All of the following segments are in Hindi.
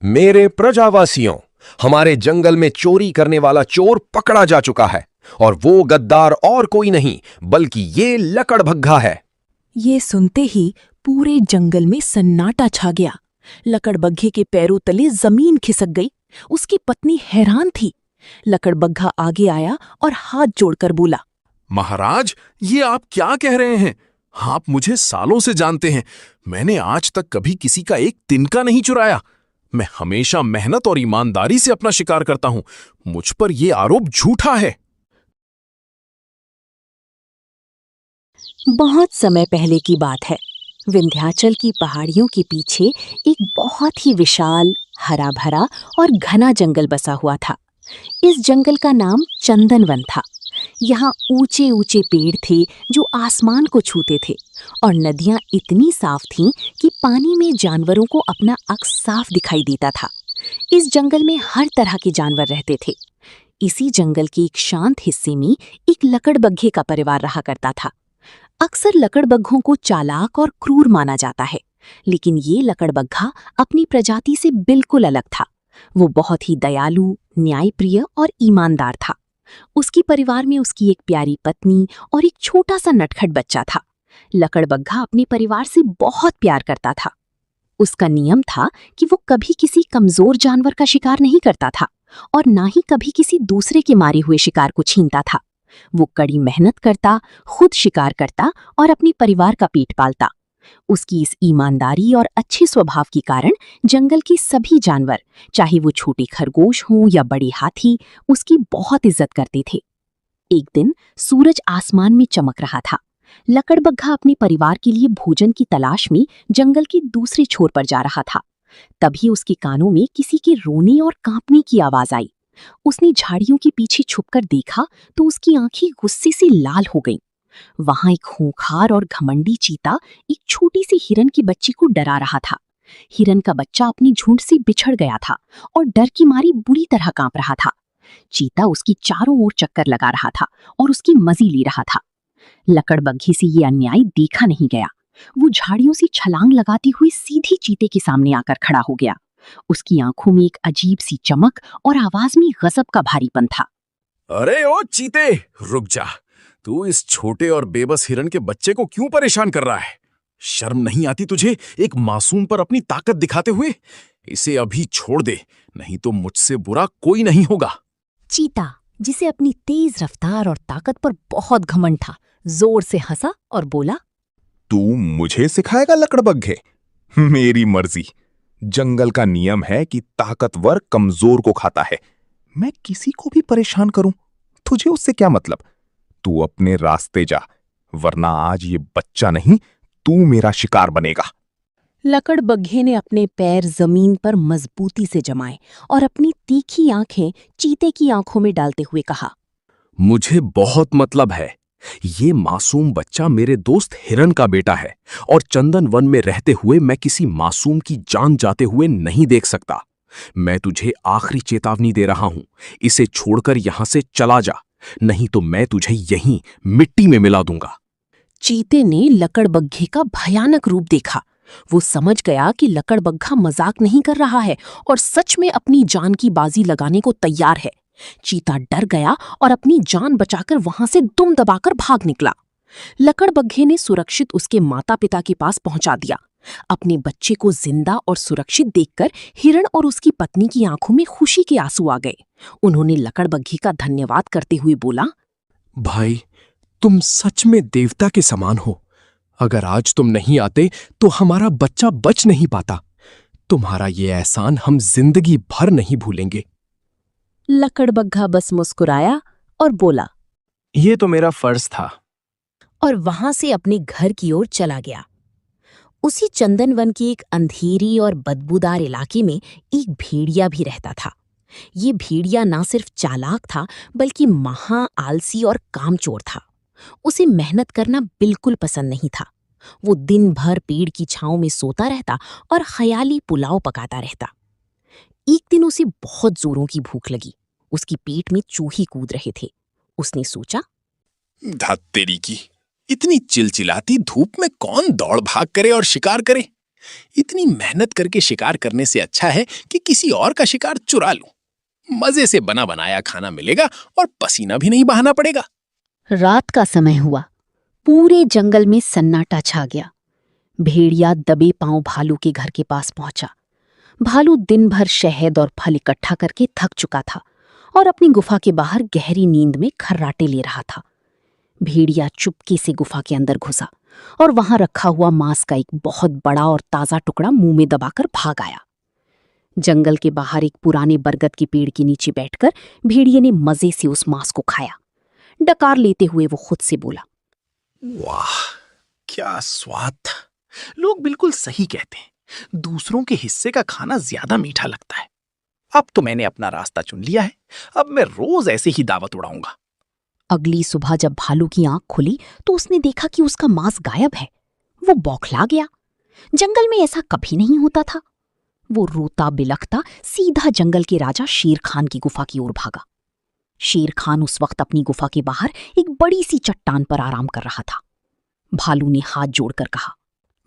मेरे प्रजावासियों, हमारे जंगल में चोरी करने वाला चोर पकड़ा जा चुका है और वो गद्दार और कोई नहीं बल्कि ये लकड़बग्घा है। ये सुनते ही पूरे जंगल में सन्नाटा छा गया। लकड़बग्घे के पैरों तले जमीन खिसक गई। उसकी पत्नी हैरान थी। लकड़बग्घा आगे आया और हाथ जोड़कर बोला, महाराज, ये आप क्या कह रहे हैं? आप मुझे सालों से जानते हैं। मैंने आज तक कभी किसी का एक तिनका नहीं चुराया। मैं हमेशा मेहनत और ईमानदारी से अपना शिकार करता हूं। मुझ पर यह आरोप झूठा है। बहुत समय पहले की बात है। विंध्याचल की पहाड़ियों के पीछे एक बहुत ही विशाल, हरा भरा और घना जंगल बसा हुआ था। इस जंगल का नाम चंदन वन था। यहाँ ऊंचे ऊंचे पेड़ थे जो आसमान को छूते थे और नदियाँ इतनी साफ थीं कि पानी में जानवरों को अपना अक्स साफ दिखाई देता था। इस जंगल में हर तरह के जानवर रहते थे। इसी जंगल के एक शांत हिस्से में एक लकड़बग्घे का परिवार रहा करता था। अक्सर लकड़बग्घों को चालाक और क्रूर माना जाता है, लेकिन ये लकड़बग्घा अपनी प्रजाति से बिल्कुल अलग था। वो बहुत ही दयालु, न्यायप्रिय और ईमानदार था। उसके परिवार में उसकी एक प्यारी पत्नी और एक छोटा सा नटखट बच्चा था। लकड़बग्घा अपने परिवार से बहुत प्यार करता था। उसका नियम था कि वो कभी किसी कमजोर जानवर का शिकार नहीं करता था और ना ही कभी किसी दूसरे के मारे हुए शिकार को छीनता था। वो कड़ी मेहनत करता, खुद शिकार करता और अपने परिवार का पेट पालता। उसकी इस ईमानदारी और अच्छे स्वभाव के कारण जंगल के सभी जानवर, चाहे वो छोटे खरगोश हों या बड़े हाथी, उसकी बहुत इज्जत करते थे। एक दिन सूरज आसमान में चमक रहा था। लकड़बग्घा अपने परिवार के लिए भोजन की तलाश में जंगल के दूसरे छोर पर जा रहा था। तभी उसके कानों में किसी के रोने और कांपने की आवाज आई। उसने झाड़ियों के पीछे छुपकर देखा तो उसकी आंखें गुस्से से लाल हो गईं। वहां एक खूंखार और घमंडी चीता एक छोटी सी हिरन के बच्चे को डरा रहा था। हिरन का बच्चा अपनी झुंड से बिछड़ गया था और डर की मारी बुरी तरह कांप रहा था। चीता उसकी चारों ओर चक्कर लगा रहा था और उसकी मजी ले रहा था। लकड़बग्घे से ये अन्याय देखा नहीं गया। वो झाड़ियों से छलांग लगाते हुए सीधी चीते के सामने आकर खड़ा हो गया। उसकी आंखों में एक अजीब सी चमक और आवाज में गजब का भारीपन था। अरे ओ चीते, रुक जा। तू इस छोटे और बेबस हिरन के बच्चे को क्यों परेशान कर रहा है? शर्म नहीं आती तुझे एक मासूम पर अपनी ताकत दिखाते हुए? इसे अभी छोड़ दे, नहीं तो मुझसे बुरा कोई नहीं होगा। चीता, जिसे अपनी तेज रफ्तार और ताकत पर बहुत घमंड था, जोर से हंसा और बोला, तू मुझे सिखाएगा लकड़बग्घे? मेरी मर्जी। जंगल का नियम है कि ताकतवर कमजोर को खाता है। मैं किसी को भी परेशान करूं, तुझे उससे क्या मतलब? तू अपने रास्ते जा, वरना आज ये बच्चा नहीं, तू मेरा शिकार बनेगा। लकड़बग्घे ने अपने पैर जमीन पर मजबूती से जमाए और अपनी तीखी आंखें चीते की आंखों में डालते हुए कहा, मुझे बहुत मतलब है। ये मासूम बच्चा मेरे दोस्त हिरन का बेटा है और चंदन वन में रहते हुए मैं किसी मासूम की जान जाते हुए नहीं देख सकता। मैं तुझे आखिरी चेतावनी दे रहा हूं, इसे छोड़कर यहां से चला जा, नहीं तो मैं तुझे यहीं मिट्टी में मिला दूंगा। चीते ने लकड़बग्घे का भयानक रूप देखा। वो समझ गया कि लकड़बग्घा मजाक नहीं कर रहा है और सच में अपनी जान की बाजी लगाने को तैयार है। चीता डर गया और अपनी जान बचाकर वहां से दुम दबाकर भाग निकला। लकड़बग्घे ने सुरक्षित उसके माता पिता के पास पहुंचा दिया। अपने बच्चे को जिंदा और सुरक्षित देखकर हिरण और उसकी पत्नी की आंखों में खुशी के आंसू आ गए। उन्होंने लकड़बग्घे का धन्यवाद करते हुए बोला, भाई, तुम सच में देवता के समान हो। अगर आज तुम नहीं आते तो हमारा बच्चा बच नहीं पाता। तुम्हारा ये एहसान हम जिंदगी भर नहीं भूलेंगे। लकड़बग्घा बस मुस्कुराया और बोला, ये तो मेरा फर्ज था। और वहां से अपने घर की ओर चला गया। उसी चंदनवन की एक अंधेरी और बदबूदार इलाके में एक भेड़िया भी रहता था। ये भेड़िया ना सिर्फ चालाक था बल्कि महा आलसी और कामचोर था। उसे मेहनत करना बिल्कुल पसंद नहीं था। वो दिन भर पेड़ की छांव में सोता रहता और ख्याली पुलाव पकाता रहता। एक दिन उसे बहुत जोरों की भूख लगी। उसकी पेट में चूहे कूद रहे थे। उसने सोचा, धत तेरी की, इतनी चिलचिलाती धूप में कौन दौड़ भाग करे और शिकार करे? इतनी मेहनत करके शिकार करने से अच्छा है कि किसी और का शिकार चुरा लूं। मजे से बना बनाया खाना मिलेगा और पसीना भी नहीं बहाना पड़ेगा। रात का समय हुआ। पूरे जंगल में सन्नाटा छा गया। भेड़िया दबे पांव भालू के घर के पास पहुंचा। भालू दिन भर शहद और फल इकट्ठा करके थक चुका था और अपनी गुफा के बाहर गहरी नींद में खर्राटे ले रहा था। भेड़िया चुपके से गुफा के अंदर घुसा और वहां रखा हुआ मांस का एक बहुत बड़ा और ताजा टुकड़ा मुंह में दबाकर भाग आया। जंगल के बाहर एक पुराने बरगद के पेड़ के नीचे बैठकर भेड़िए ने मजे से उस मांस को खाया। डकार लेते हुए वो खुद से बोला, वाह, क्या स्वाद था। लोग बिल्कुल सही कहते हैं, दूसरों के हिस्से का खाना ज्यादा मीठा लगता है। अब तो मैंने अपना रास्ता चुन लिया है। अब मैं रोज ऐसे ही दावत उड़ाऊंगा। अगली सुबह जब भालू की आंख खुली तो उसने देखा कि उसका मांस गायब है। वो बौखला गया। जंगल में ऐसा कभी नहीं होता था। वो रोता बिलखता सीधा जंगल के राजा शेर खान की गुफा की ओर भागा। शेर खान उस वक्त अपनी गुफा के बाहर एक बड़ी सी चट्टान पर आराम कर रहा था। भालू ने हाथ जोड़कर कहा,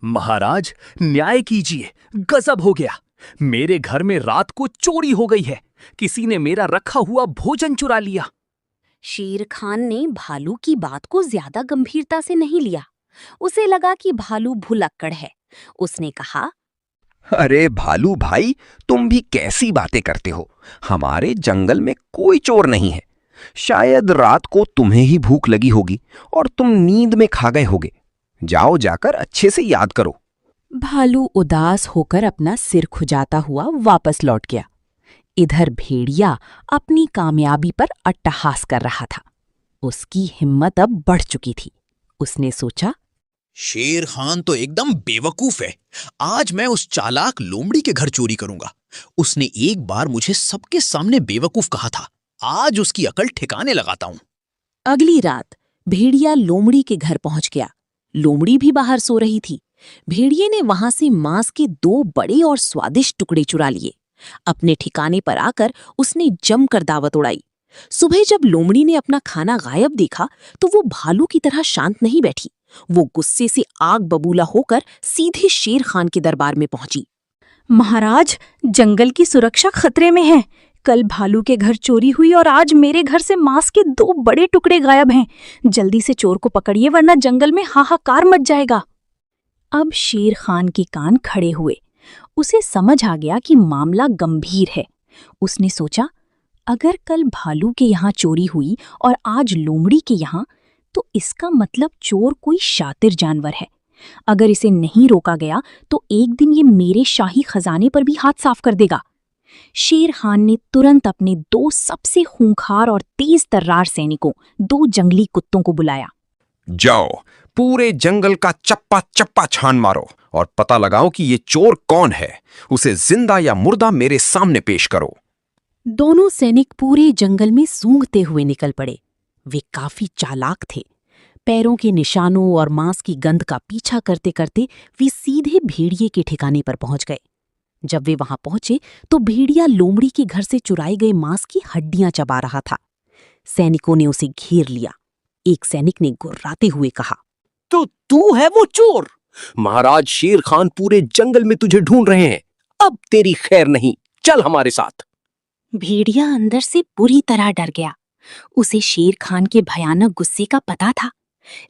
महाराज, न्याय कीजिए, गजब हो गया। मेरे घर में रात को चोरी हो गई है। किसी ने मेरा रखा हुआ भोजन चुरा लिया। शेर खान ने भालू की बात को ज्यादा गंभीरता से नहीं लिया। उसे लगा कि भालू भुलक्कड़ है। उसने कहा, अरे भालू भाई, तुम भी कैसी बातें करते हो। हमारे जंगल में कोई चोर नहीं है। शायद रात को तुम्हें ही भूख लगी होगी और तुम नींद में खा गए होगे। जाओ, जाकर अच्छे से याद करो। भालू उदास होकर अपना सिर खुजाता हुआ वापस लौट गया। इधर भेड़िया अपनी कामयाबी पर अट्टहास कर रहा था। उसकी हिम्मत अब बढ़ चुकी थी। उसने सोचा, शेर खान तो एकदम बेवकूफ है। आज मैं उस चालाक लोमड़ी के घर चोरी करूंगा। उसने एक बार मुझे सबके सामने बेवकूफ कहा था। आज उसकी अकल ठिकाने लगाता हूं। अगली रात भेड़िया लोमड़ी के घर पहुंच गया। लोमड़ी भी बाहर सो रही थी। भेड़िए ने वहां से मांस के 2 बड़े और स्वादिष्ट टुकड़े चुरा लिए। अपने ठिकाने पर आकर उसने जमकर दावत उड़ाई। सुबह जब लोमड़ी ने अपना खाना गायब देखा तो वो भालू की तरह शांत नहीं बैठी। वो गुस्से से आग बबूला होकर सीधे शेर खान के दरबार में पहुंची। महाराज, जंगल की सुरक्षा खतरे में है। कल भालू के घर चोरी हुई और आज मेरे घर से मांस के 2 बड़े टुकड़े गायब हैं। जल्दी से चोर को पकड़िए वरना जंगल में हाहाकार मच जाएगा। अब शेर खान के कान खड़े हुए। उसे समझ आ गया कि मामला गंभीर है। उसने सोचा, अगर कल भालू के यहाँ चोरी हुई और आज लोमड़ी के यहाँ, तो इसका मतलब चोर कोई शातिर जानवर है। अगर इसे नहीं रोका गया तो एक दिन ये मेरे शाही खजाने पर भी हाथ साफ कर देगा। शेर खान ने तुरंत अपने 2 सबसे खूंखार और तेज तर्रार सैनिकों, 2 जंगली कुत्तों को बुलाया। जाओ, पूरे जंगल का चप्पा चप्पा छान मारो और पता लगाओ कि ये चोर कौन है। उसे जिंदा या मुर्दा मेरे सामने पेश करो। दोनों सैनिक पूरे जंगल में सूंघते हुए निकल पड़े। वे काफी चालाक थे। पैरों के निशानों और मांस की गंध का पीछा करते करते वे सीधे भेड़िए के ठिकाने पर पहुंच गए। जब वे वहां पहुंचे तो भेड़िया लोमड़ी के घर से चुराए गए मांस की हड्डियां चबा रहा था। सैनिकों ने उसे घेर लिया। एक सैनिक ने गुर्राते हुए कहा, तो तू है वो चोर? महाराज शेर खान पूरे जंगल में तुझे ढूंढ रहे हैं। अब तेरी खैर नहीं, चल हमारे साथ। भेड़िया अंदर से बुरी तरह डर गया। उसे शेर खान के भयानक गुस्से का पता था,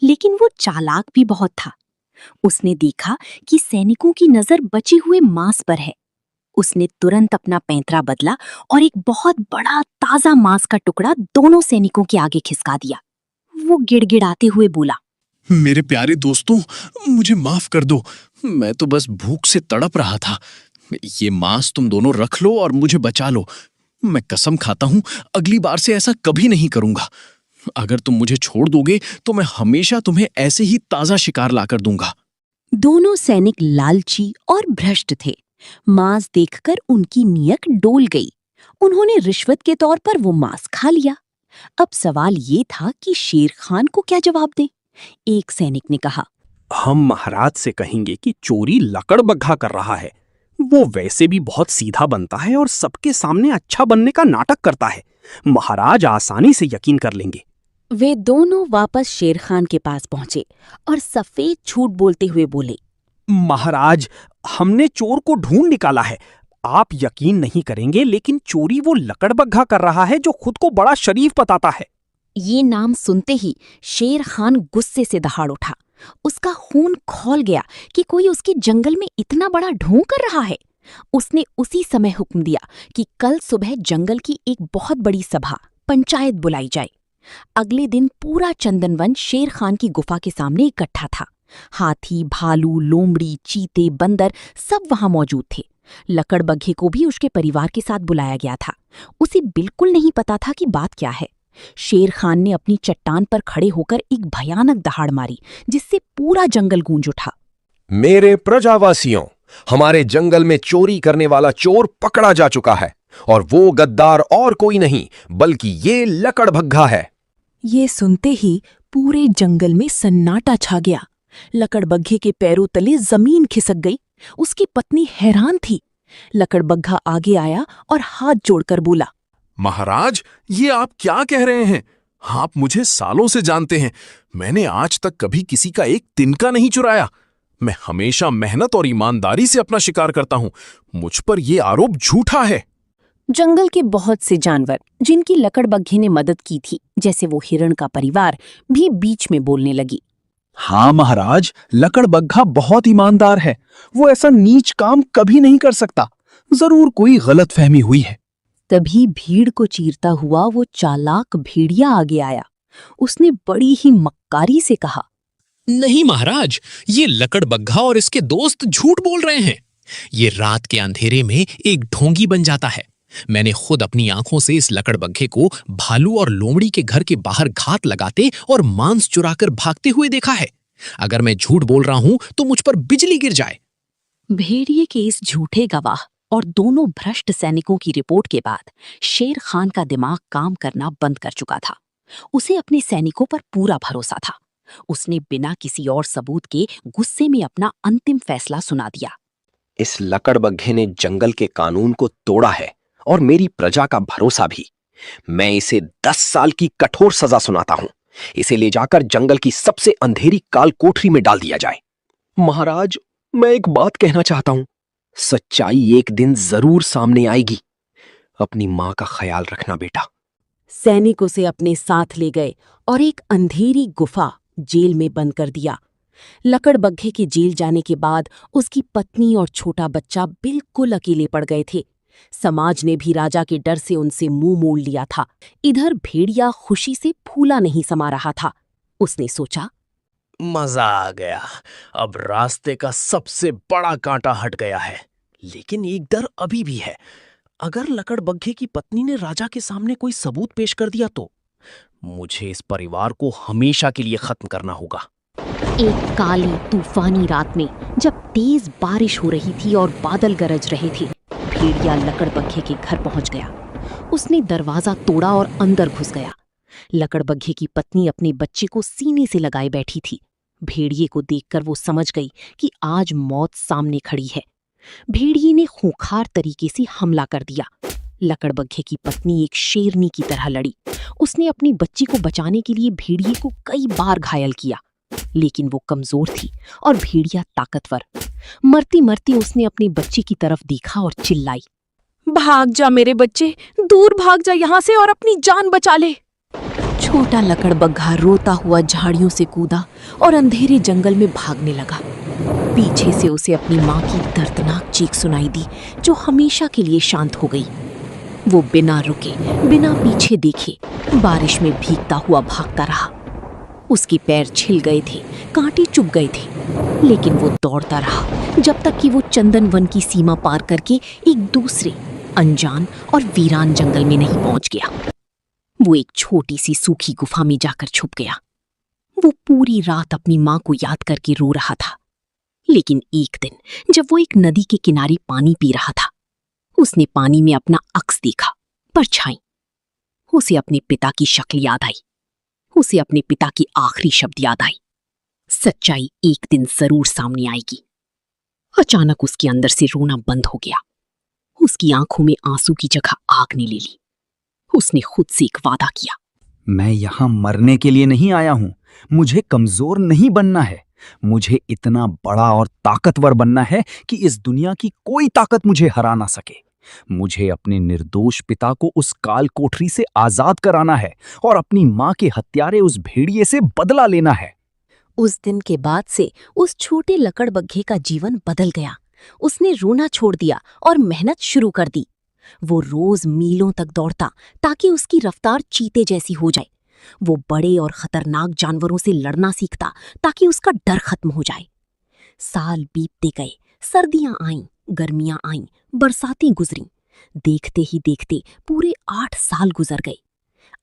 लेकिन वो चालाक भी बहुत था। उसने देखा कि सैनिकों की नजर बचे हुए मांस पर है। उसने तुरंत अपना पैंतरा बदला और एक बहुत बड़ा ताजा मांस का टुकड़ा दोनों सैनिकों के आगे खिसका दिया। वो गिड़गिड़ाते हुए बोला, मेरे प्यारे दोस्तों, मुझे माफ कर दो। मैं तो बस भूख से तड़प रहा था। ये मांस तुम दोनों रख लो और मुझे बचा लो। मैं कसम खाता हूं, अगली बार से ऐसा कभी नहीं करूंगा। अगर तुम मुझे छोड़ दोगे तो मैं हमेशा तुम्हें ऐसे ही ताजा शिकार लाकर दूंगा। दोनों सैनिक लालची और भ्रष्ट थे। मांस देखकर उनकी नियत डोल गई। उन्होंने रिश्वत के तौर पर वो मांस खा लिया। अब सवाल ये था कि शेर खान को क्या जवाब दें। एक सैनिक ने कहा, हम महाराज से कहेंगे कि चोरी लकड़बग्घा कर रहा है। वो वैसे भी बहुत सीधा बनता है और सबके सामने अच्छा बनने का नाटक करता है। महाराज आसानी से यकीन कर लेंगे। वे दोनों वापस शेर खान के पास पहुंचे और सफेद झूठ बोलते हुए बोले, महाराज, हमने चोर को ढूंढ निकाला है। आप यकीन नहीं करेंगे, लेकिन चोरी वो लकड़बग्घा कर रहा है जो खुद को बड़ा शरीफ बताता है। ये नाम सुनते ही शेर खान गुस्से से दहाड़ उठा। उसका खून खौल गया कि कोई उसके जंगल में इतना बड़ा ढोंग कर रहा है। उसने उसी समय हुक्म दिया कि कल सुबह जंगल की एक बहुत बड़ी सभा, पंचायत बुलाई जाए। अगले दिन पूरा चंदनवन शेर खान की गुफा के सामने इकट्ठा था। हाथी, भालू, लोमड़ी, चीते, बंदर सब वहां मौजूद थे। लकड़बग्घे को भी उसके परिवार के साथ बुलाया गया था। उसे बिल्कुल नहीं पता था कि बात क्या है। शेर खान ने अपनी चट्टान पर खड़े होकर एक भयानक दहाड़ मारी, जिससे पूरा जंगल गूंज उठा। मेरे प्रजावासियों, हमारे जंगल में चोरी करने वाला चोर पकड़ा जा चुका है, और वो गद्दार और कोई नहीं बल्कि ये लकड़बग्घा है। ये सुनते ही पूरे जंगल में सन्नाटा छा गया। लकड़बग्घे के पैरों तले जमीन खिसक गई। उसकी पत्नी हैरान थी। लकड़बग्घा आगे आया और हाथ जोड़कर बोला, महाराज, ये आप क्या कह रहे हैं? आप मुझे सालों से जानते हैं। मैंने आज तक कभी किसी का एक तिनका नहीं चुराया। मैं हमेशा मेहनत और ईमानदारी से अपना शिकार करता हूं। मुझ पर यह आरोप झूठा है। जंगल के बहुत से जानवर जिनकी लकड़बग्घे ने मदद की थी, जैसे वो हिरण का परिवार, भी बीच में बोलने लगी। हाँ महाराज, लकड़बग्घा बहुत ईमानदार है। वो ऐसा नीच काम कभी नहीं कर सकता। जरूर कोई गलतफहमी हुई है। तभी भीड़ को चीरता हुआ वो चालाक भेड़िया आगे आया। उसने बड़ी ही मक्कारी से कहा, नहीं महाराज, ये लकड़बग्घा और इसके दोस्त झूठ बोल रहे हैं। ये रात के अंधेरे में एक ढोंगी बन जाता है। मैंने खुद अपनी आंखों से इस लकड़बग्घे को भालू और लोमड़ी के घर के बाहर घात लगाते और मांस चुराकर भागते हुए देखा है। अगर मैं झूठ बोल रहा हूं तो मुझ पर बिजली गिर जाए। भेड़िए के इस झूठे गवाह और दोनों भ्रष्ट सैनिकों की रिपोर्ट के बाद शेर खान का दिमाग काम करना बंद कर चुका था। उसे अपने सैनिकों पर पूरा भरोसा था। उसने बिना किसी और सबूत के गुस्से में अपना अंतिम फैसला सुना दिया। इस लकड़बग्घे ने जंगल के कानून को तोड़ा है और मेरी प्रजा का भरोसा भी। मैं इसे 10 साल की कठोर सजा सुनाता हूं। इसे ले जाकर जंगल की सबसे अंधेरी काल कोठरी में डाल दिया जाए। महाराज, मैं एक बात कहना चाहता हूं। सच्चाई एक दिन जरूर सामने आएगी। अपनी मां का ख्याल रखना बेटा। सैनिक उसे अपने साथ ले गए और एक अंधेरी गुफा जेल में बंद कर दिया। लकड़बग्घे के जेल जाने के बाद उसकी पत्नी और छोटा बच्चा बिल्कुल अकेले पड़ गए थे। समाज ने भी राजा के डर से उनसे मुंह मोड़ लिया था। इधर भेड़िया खुशी से फूला नहीं समा रहा था। उसने सोचा, मजा आ गया। अब रास्ते का सबसे बड़ा कांटा हट गया है। लेकिन एक डर अभी भी है। अगर लकड़बग्घे की पत्नी ने राजा के सामने कोई सबूत पेश कर दिया तो मुझे इस परिवार को हमेशा के लिए खत्म करना होगा। एक काली तूफानी रात में जब तेज बारिश हो रही थी और बादल गरज रहे थे, भेड़िया लकड़बग्घे के घर पहुंच गया। उसने दरवाजा तोड़ा और अंदर घुस गया। लकड़बग्घे की पत्नी अपने बच्चे को सीने से लगाए बैठी थी। भेड़िए को देखकर वो समझ गई कि आज मौत सामने खड़ी है। भेड़िए ने खूंखार तरीके से हमला कर दिया। लकड़बग्घे की पत्नी एक शेरनी की तरह लड़ी। उसने अपनी बच्ची को बचाने के लिए भेड़िए को कई बार घायल किया, लेकिन वो कमजोर थी और भेड़िया ताकतवर। मरती मरती उसने अपनी बच्ची की तरफ देखा और चिल्लाई, भाग जा मेरे बच्चे, दूर भाग जा यहाँ से और अपनी जान बचा ले। छोटा लकड़बग्घा रोता हुआ झाड़ियों से कूदा और अंधेरे जंगल में भागने लगा। पीछे से उसे अपनी माँ की दर्दनाक चीख सुनाई दी, जो हमेशा के लिए शांत हो गई। वो बिना रुके, बिना पीछे देखे बारिश में भीगता हुआ भागता रहा। उसके पैर छिल गए थे, कांटे चुभ गए थे, लेकिन वो दौड़ता रहा जब तक कि वो चंदन वन की सीमा पार करके एक दूसरे अनजान और वीरान जंगल में नहीं पहुंच गया। वो एक छोटी सी सूखी गुफा में जाकर छुप गया। वो पूरी रात अपनी माँ को याद करके रो रहा था। लेकिन एक दिन जब वो एक नदी के किनारे पानी पी रहा था, उसने पानी में अपना अक्स देखा, परछाई। उसे अपने पिता की शक्ल याद आई। उसे अपने पिता की आखिरी शब्द याद आई, सच्चाई एक दिन जरूर सामने आएगी। अचानक उसके अंदर से रोना बंद हो गया। उसकी आंखों में आंसू की जगह आग ने ले ली। उसने खुद से एक वादा किया, मैं यहाँ मरने के लिए नहीं आया हूँ। मुझे कमजोर नहीं बनना है। मुझे इतना बड़ा और ताकतवर बनना है कि इस दुनिया की कोई ताकत मुझे हरा ना सके। मुझे अपने निर्दोष पिता को उस काल कोठरी से आजाद कराना है और अपनी माँ के हत्यारे उस भेड़िए से बदला लेना है। उस दिन के बाद से उस छोटे लकड़बग्घे का जीवन बदल गया। उसने रोना छोड़ दिया और मेहनत शुरू कर दी। वो रोज मीलों तक दौड़ता ताकि उसकी रफ्तार चीते जैसी हो जाए। वो बड़े और खतरनाक जानवरों से लड़ना सीखता ताकि उसका डर खत्म हो जाए। साल बीतते गए, सर्दियां आईं, गर्मियां आईं, बरसातें गुजरीं। देखते ही देखते पूरे 8 साल गुजर गए।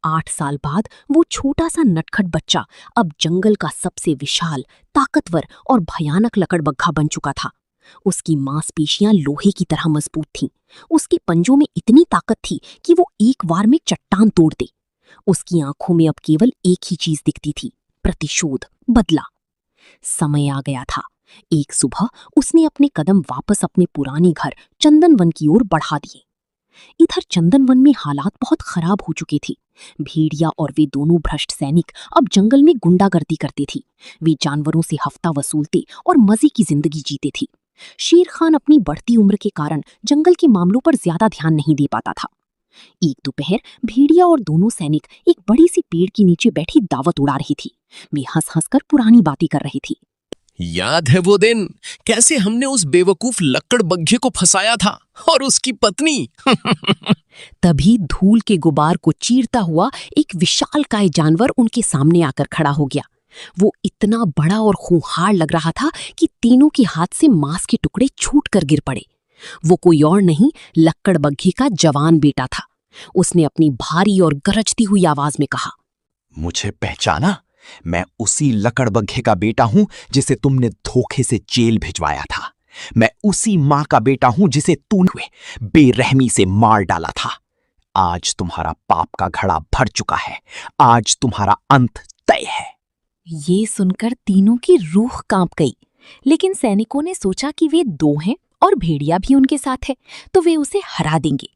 8 साल बाद वो छोटा सा नटखट बच्चा अब जंगल का सबसे विशाल, ताकतवर और भयानक लकड़बग्घा बन चुका था। उसकी मांसपेशियां लोहे की तरह मजबूत थीं। उसके पंजों में इतनी ताकत थी कि वो एक बार में चट्टान तोड़ दे। उसकी आंखों में अब केवल एक ही चीज दिखती थी, प्रतिशोध, बदला। समय आ गया था। एक सुबह उसने अपने कदम वापस अपने पुराने घर चंदनवन की ओर बढ़ा दिए। इधर चंदनवन में हालात बहुत खराब हो चुके थे। भेड़िया और वे दोनों भ्रष्ट सैनिक अब जंगल में गुंडागर्दी करते थे। वे जानवरों से हफ्ता वसूलते और मजे की जिंदगी जीते थे। शेर खान अपनी बढ़ती उम्र के कारण जंगल के मामलों पर ज्यादा ध्यान नहीं दे पाता था। एक दोपहर भेड़िया और दोनों सैनिक एक बड़ी सी पेड़ के नीचे बैठी दावत उड़ा रही थी। वे हंस हंस कर पुरानी बातें कर रही थी। याद है वो दिन, कैसे हमने उस बेवकूफ लकड़बग्घे को फंसाया था और उसकी पत्नी। तभी धूल के गुबार को चीरता हुआ एक विशालकाय जानवर उनके सामने आकर खड़ा हो गया। वो इतना बड़ा और खूंखार लग रहा था कि तीनों के हाथ से मांस के टुकड़े छूटकर गिर पड़े। वो कोई और नहीं, लक्कड़बग्घे का जवान बेटा था। उसने अपनी भारी और गरजती हुई आवाज में कहा, मुझे पहचाना? मैं उसी लकड़बग्घे का बेटा हूं जिसे तुमने धोखे से जेल भिजवाया था। मैं उसी मां का बेटा हूं जिसे तूने बेरहमी से मार डाला था। आज तुम्हारा पाप का घड़ा भर चुका है। आज तुम्हारा अंत तय है। ये सुनकर तीनों की रूह कांप गई। लेकिन सैनिकों ने सोचा कि वे 2 हैं और भेड़िया भी उनके साथ है, तो वे उसे हरा देंगे।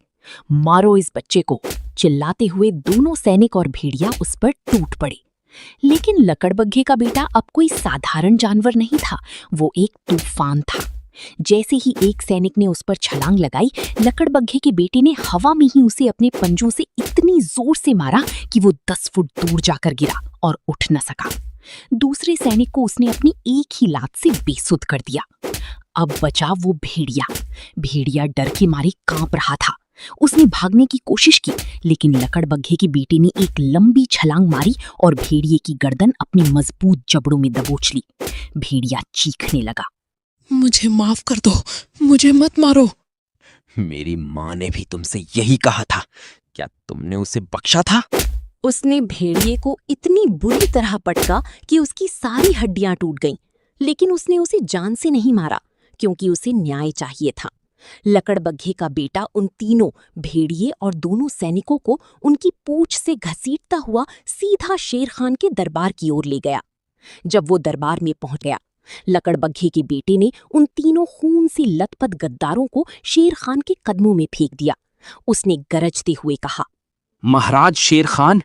मारो इस बच्चे को, चिल्लाते हुए दोनों सैनिक और भेड़िया उस पर टूट पड़े। लेकिन लकड़बग्घे का बेटा अब कोई साधारण जानवर नहीं था, वो एक तूफान था। जैसे ही एक सैनिक ने उस पर छलांग लगाई, लकड़बग्घे के बेटे ने हवा में ही उसे अपने पंजों से इतनी जोर से मारा कि वो 10 फुट दूर जाकर गिरा और उठ न सका। दूसरे सैनिक को उसने अपनी एक ही लात से बेसुध कर दिया। अब बचा वो भेड़िया। भेड़िया डर के मारे कांप रहा था। उसने भागने की कोशिश की, लेकिन लकड़बग्घे के बेटे ने एक लंबी छलांग मारी और भेड़िए की गर्दन अपनी मजबूत जबड़ों में दबोच ली। भेड़िया चीखने लगा, मुझे माफ कर दो, मुझे मत मारो। मेरी मां ने भी तुमसे यही कहा था। क्या तुमने उसे बख्शा था? उसने भेड़िए को इतनी बुरी तरह पटका कि उसकी सारी हड्डियां टूट गईं। लेकिन उसने उसे जान से नहीं मारा, क्योंकि उसे न्याय चाहिए था। लकड़बग्घे का बेटा उन तीनों भेड़िए और दोनों सैनिकों को उनकी पूंछ से घसीटता हुआ सीधा शेर खान के दरबार की ओर ले गया। जब वो दरबार में पहुंच गया, लकड़बग्घे के बेटे ने उन तीनों खून से लथपथ गद्दारों को शेर खान के कदमों में फेंक दिया। उसने गरजते हुए कहा, महाराज शेर खान,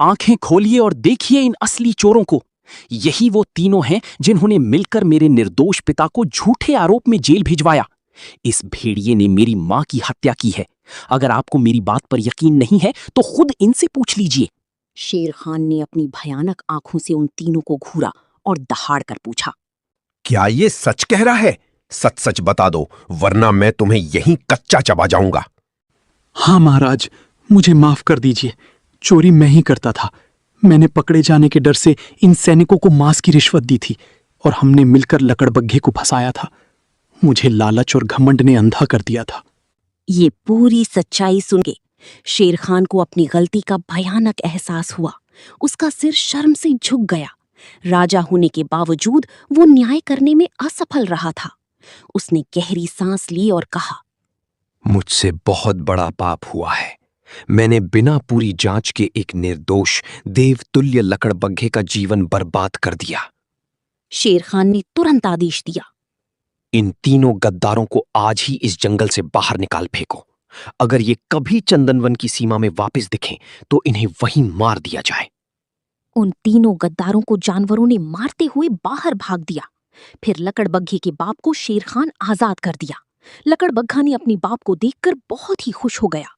आंखें खोलिए और देखिए इन असली चोरों को। यही वो तीनों हैं जिन्होंने मिलकर मेरे निर्दोष पिता को झूठे आरोप में जेल भिजवाया। इस भेड़िए ने मेरी मां की हत्या की है। अगर आपको मेरी बात पर यकीन नहीं है तो खुद इनसे पूछ लीजिए। शेर खान ने अपनी भयानक आंखों से उन तीनों को घूरा और दहाड़ कर पूछा, क्या ये सच कह रहा है? सच सच बता दो, वरना मैं तुम्हें यहीं कच्चा चबा जाऊंगा। हाँ महाराज, मुझे माफ कर दीजिए। चोरी मैं ही करता था। मैंने पकड़े जाने के डर से इन सैनिकों को मांस की रिश्वत दी थी और हमने मिलकर लकड़बग्घे को फंसाया था। मुझे लालच और घमंड ने अंधा कर दिया था। ये पूरी सच्चाई सुन के शेर खान को अपनी गलती का भयानक एहसास हुआ। उसका सिर शर्म से झुक गया। राजा होने के बावजूद वो न्याय करने में असफल रहा था। उसने गहरी सांस ली और कहा, मुझसे बहुत बड़ा पाप हुआ है। मैंने बिना पूरी जांच के एक निर्दोष देवतुल्य लकड़बग्घे का जीवन बर्बाद कर दिया। शेर खान ने तुरंत आदेश दिया, इन तीनों गद्दारों को आज ही इस जंगल से बाहर निकाल फेंको। अगर ये कभी चंदनवन की सीमा में वापस दिखें तो इन्हें वहीं मार दिया जाए। उन तीनों गद्दारों को जानवरों ने मारते हुए बाहर भाग दिया। फिर लकड़बग्घे के बाप को शेर खान आजाद कर दिया। लकड़बग्घा ने अपनी बाप को देखकर बहुत ही खुश हो गया।